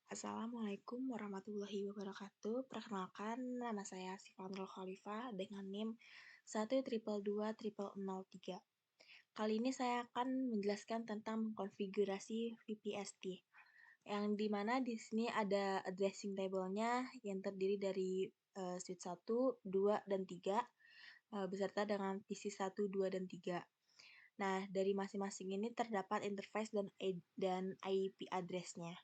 Assalamualaikum warahmatullahi wabarakatuh. Perkenalkan, nama saya Syifa Nurul Khalifah dengan NIM 1222003. Kali ini saya akan menjelaskan tentang konfigurasi VPST, yang dimana di sini ada addressing table-nya yang terdiri dari switch 1, 2, dan 3, beserta dengan PC 1, 2, dan 3. Nah, dari masing-masing ini terdapat interface dan IP address-nya.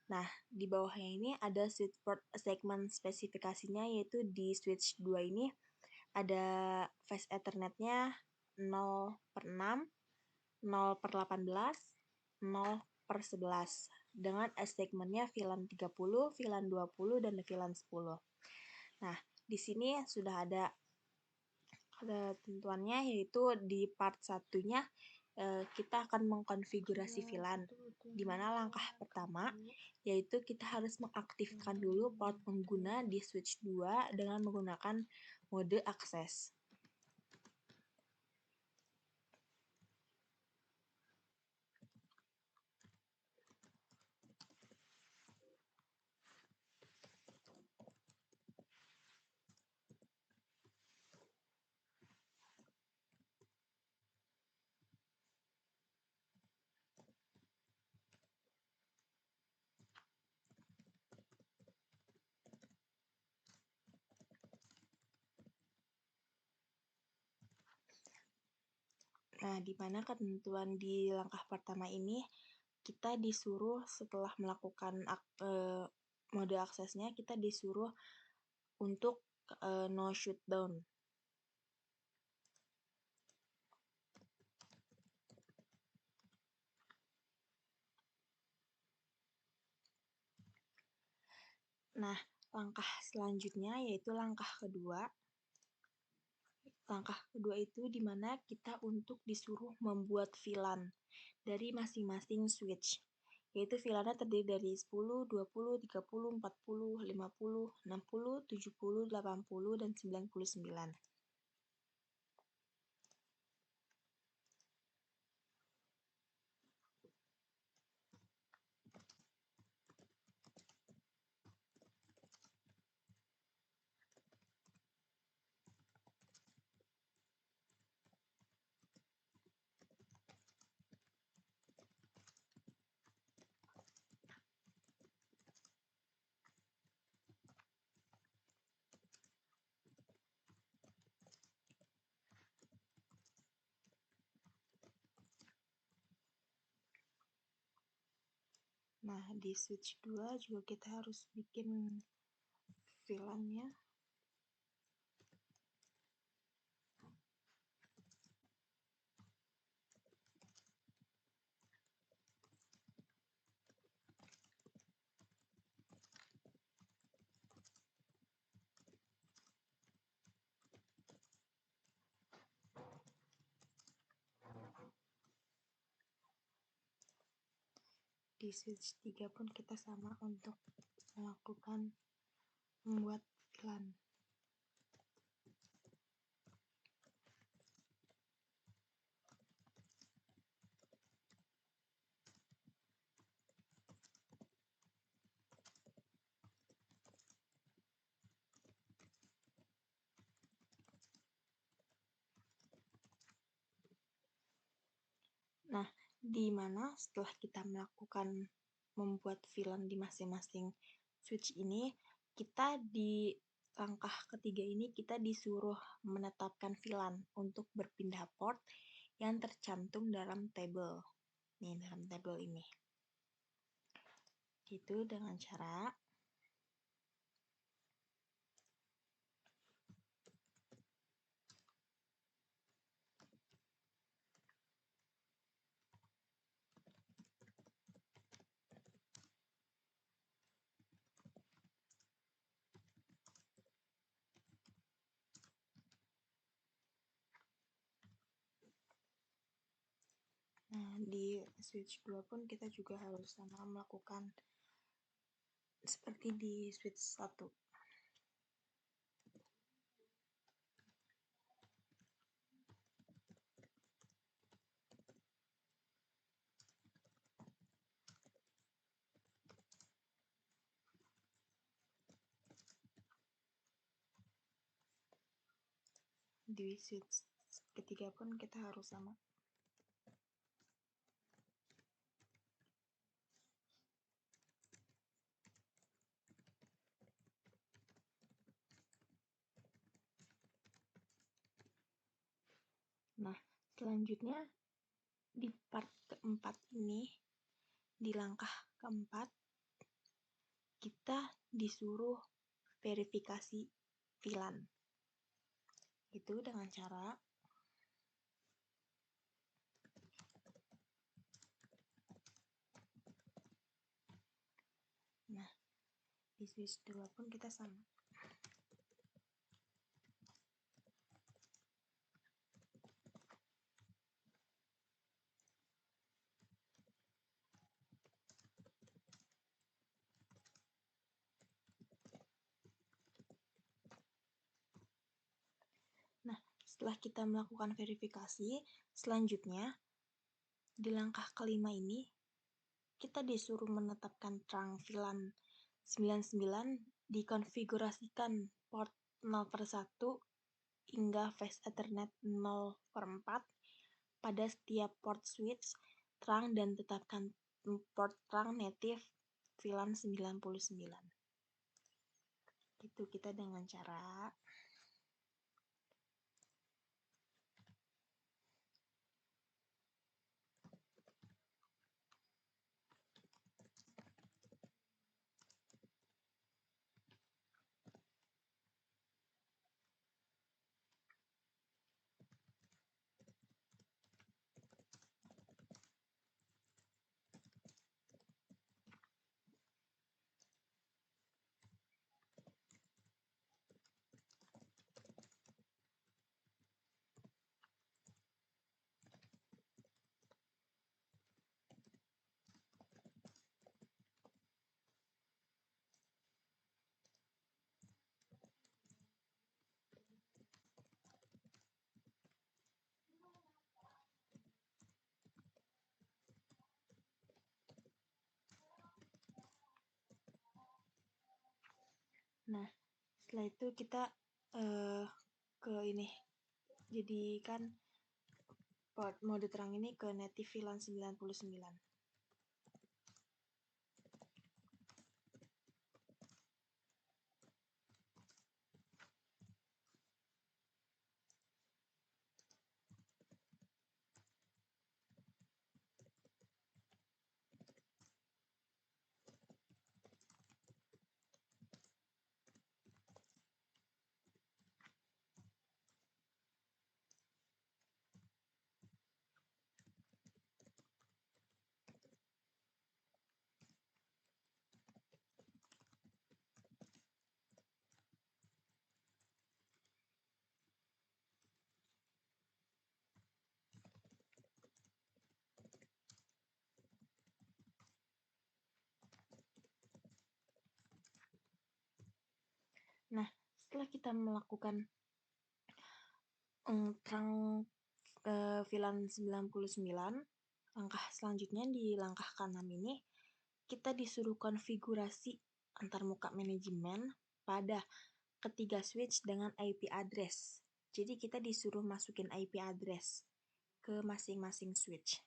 Nah, di bawahnya ini ada switch port segment spesifikasinya, yaitu di switch 2 ini ada fast Ethernet-nya 0/6, 0/18, 0/11 dengan segmennya VLAN 30, VLAN 20, dan VLAN 10. Nah, di sini sudah ada ketentuannya, yaitu di part satunya kita akan mengkonfigurasi VLAN, di mana langkah pertama yaitu kita harus mengaktifkan dulu port pengguna di switch 2 dengan menggunakan mode akses. Nah, di mana ketentuan di langkah pertama ini kita disuruh setelah melakukan mode aksesnya, kita disuruh untuk no shutdown. Nah, langkah selanjutnya yaitu langkah kedua. Langkah kedua itu di mana kita untuk disuruh membuat VLAN dari masing-masing switch. Yaitu VLAN-nya terdiri dari 10, 20, 30, 40, 50, 60, 70, 80, dan 99. Nah, di switch 2 juga kita harus bikin VLAN-nya. Di switch 3 pun kita sama untuk melakukan membuat VLAN. Nah, di mana setelah kita melakukan membuat VLAN di masing-masing switch ini, kita di langkah ketiga ini kita disuruh menetapkan VLAN untuk berpindah port yang tercantum dalam tabel. Nih, dalam tabel ini. Itu dengan cara di switch 2 pun kita juga harus sama melakukan seperti di switch 1. di switch ketiga pun kita harus sama. Nah, selanjutnya di part keempat ini, di langkah keempat, kita disuruh verifikasi VLAN. Itu dengan cara nah, di switch 2 pun kita sama. Nah, setelah kita melakukan verifikasi, selanjutnya di langkah kelima ini kita disuruh menetapkan trunk VLAN 99 dikonfigurasikan port 0/1 hingga Fast Ethernet 0/4 pada setiap port switch trunk dan tetapkan port trunk native VLAN 99. Itu kita dengan cara nah, setelah itu kita ke ini jadikan port mode terang ini ke native VLAN 99. Nah, setelah kita melakukan terang VLAN 99, langkah selanjutnya di langkah ke-6 ini kita disuruh konfigurasi antarmuka manajemen pada ketiga switch dengan IP address. Jadi kita disuruh masukin IP address ke masing-masing switch.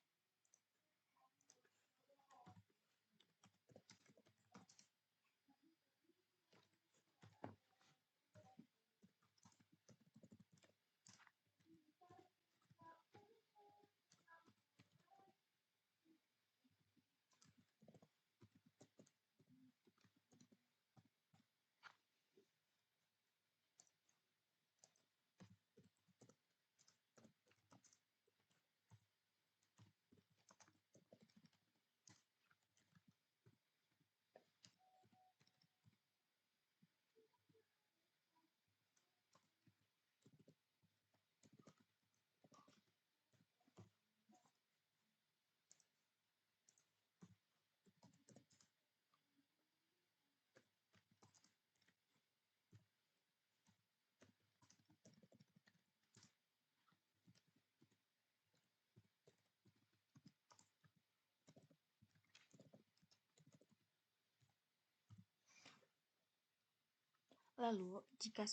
Lalu, jika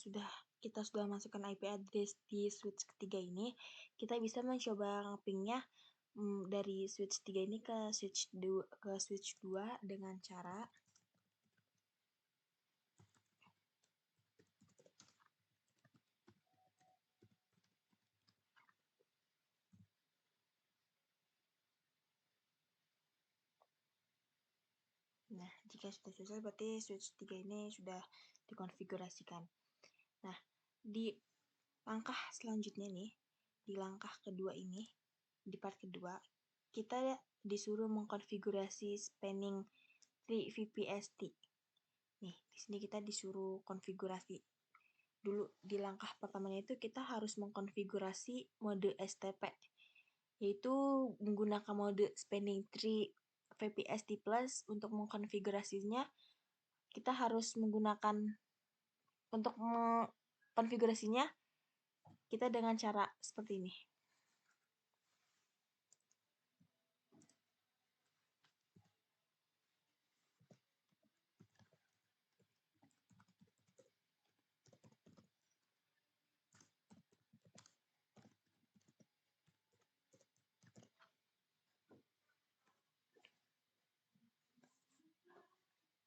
kita sudah masukkan IP address di switch ketiga ini, kita bisa mencoba ngepingnya dari switch 3 ini ke switch 2 dengan cara Nah, jika sudah selesai berarti switch 3 ini sudah dikonfigurasikan. Nah, di langkah selanjutnya nih, di langkah kedua ini, di part kedua, kita disuruh mengkonfigurasi spanning tree VPST. Nih, di sini kita disuruh konfigurasi. Dulu di langkah pertamanya itu kita harus mengkonfigurasi mode STP, yaitu menggunakan mode spanning tree VPST plus. Untuk mengkonfigurasinya kita harus menggunakan untuk mengkonfigurasinya kita dengan cara seperti ini.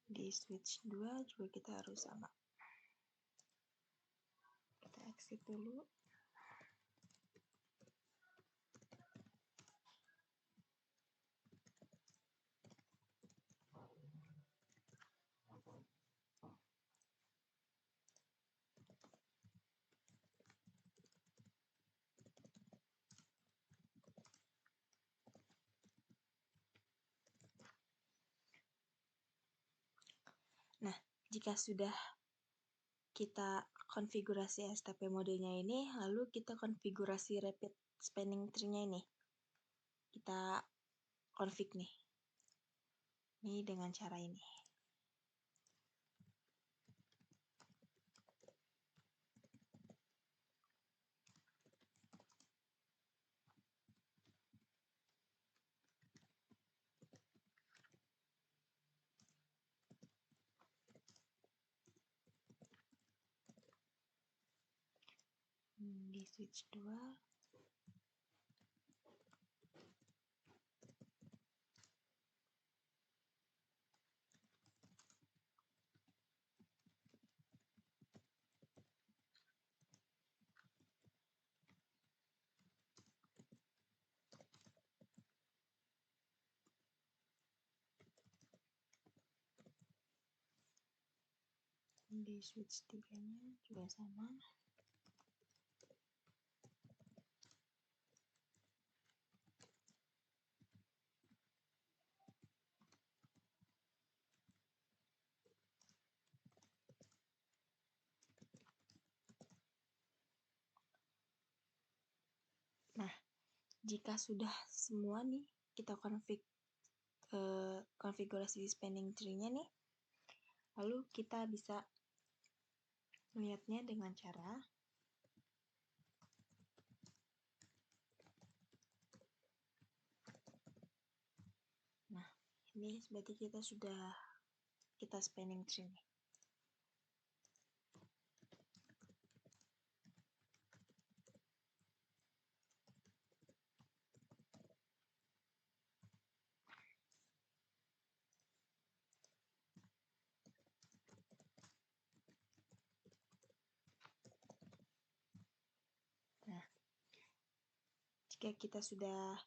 Di switch 2 juga kita harus sama. Kita exit dulu. Nah, jika sudah kita konfigurasi STP modenya ini, lalu kita konfigurasi rapid spanning tree-nya ini. Kita config nih. Ini dengan cara ini. Di switch 2 di switch 3-nya juga sama. Nah, jika sudah semua nih kita konfigurasi spanning tree-nya nih, lalu kita bisa melihatnya dengan cara ini. Berarti kita spanning tree nih. Nah, jika kita sudah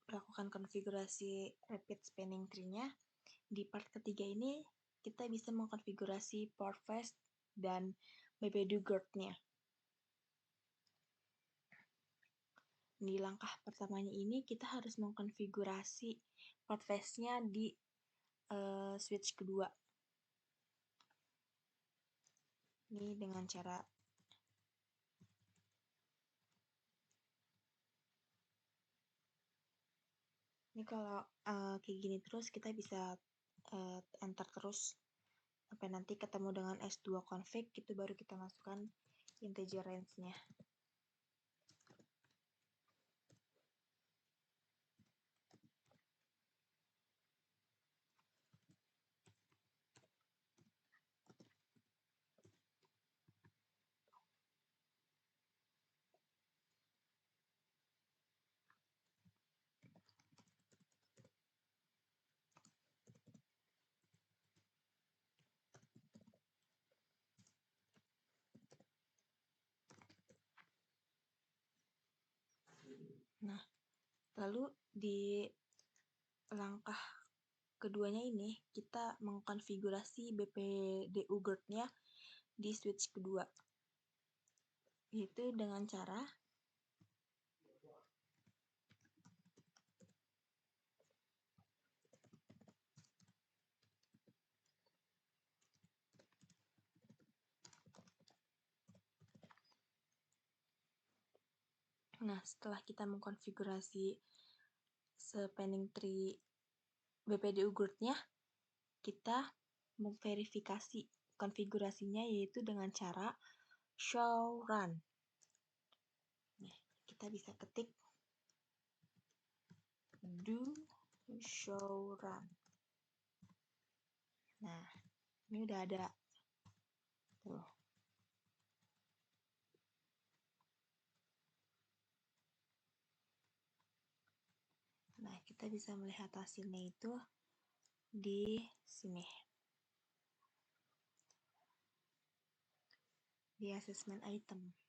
melakukan konfigurasi rapid spanning tree-nya, di part ketiga ini kita bisa mengkonfigurasi portfast dan BPDU guard-nya. Di langkah pertamanya ini kita harus mengkonfigurasi portfast-nya di switch kedua. Ini dengan cara ini. Kalau kayak gini terus kita bisa enter terus sampai nanti ketemu dengan S2 config, itu baru kita masukkan integer range-nya. Nah, lalu di langkah keduanya ini kita mengkonfigurasi BPDU GERD-nya di switch kedua, yaitu dengan cara setelah kita mengkonfigurasi spanning tree BPDU GERD-nya, kita memverifikasi konfigurasinya yaitu dengan cara show run. Nah, kita bisa ketik do show run. Nah, ini udah ada. Tuh. Nah, kita bisa melihat hasilnya itu di sini. Di assessment item.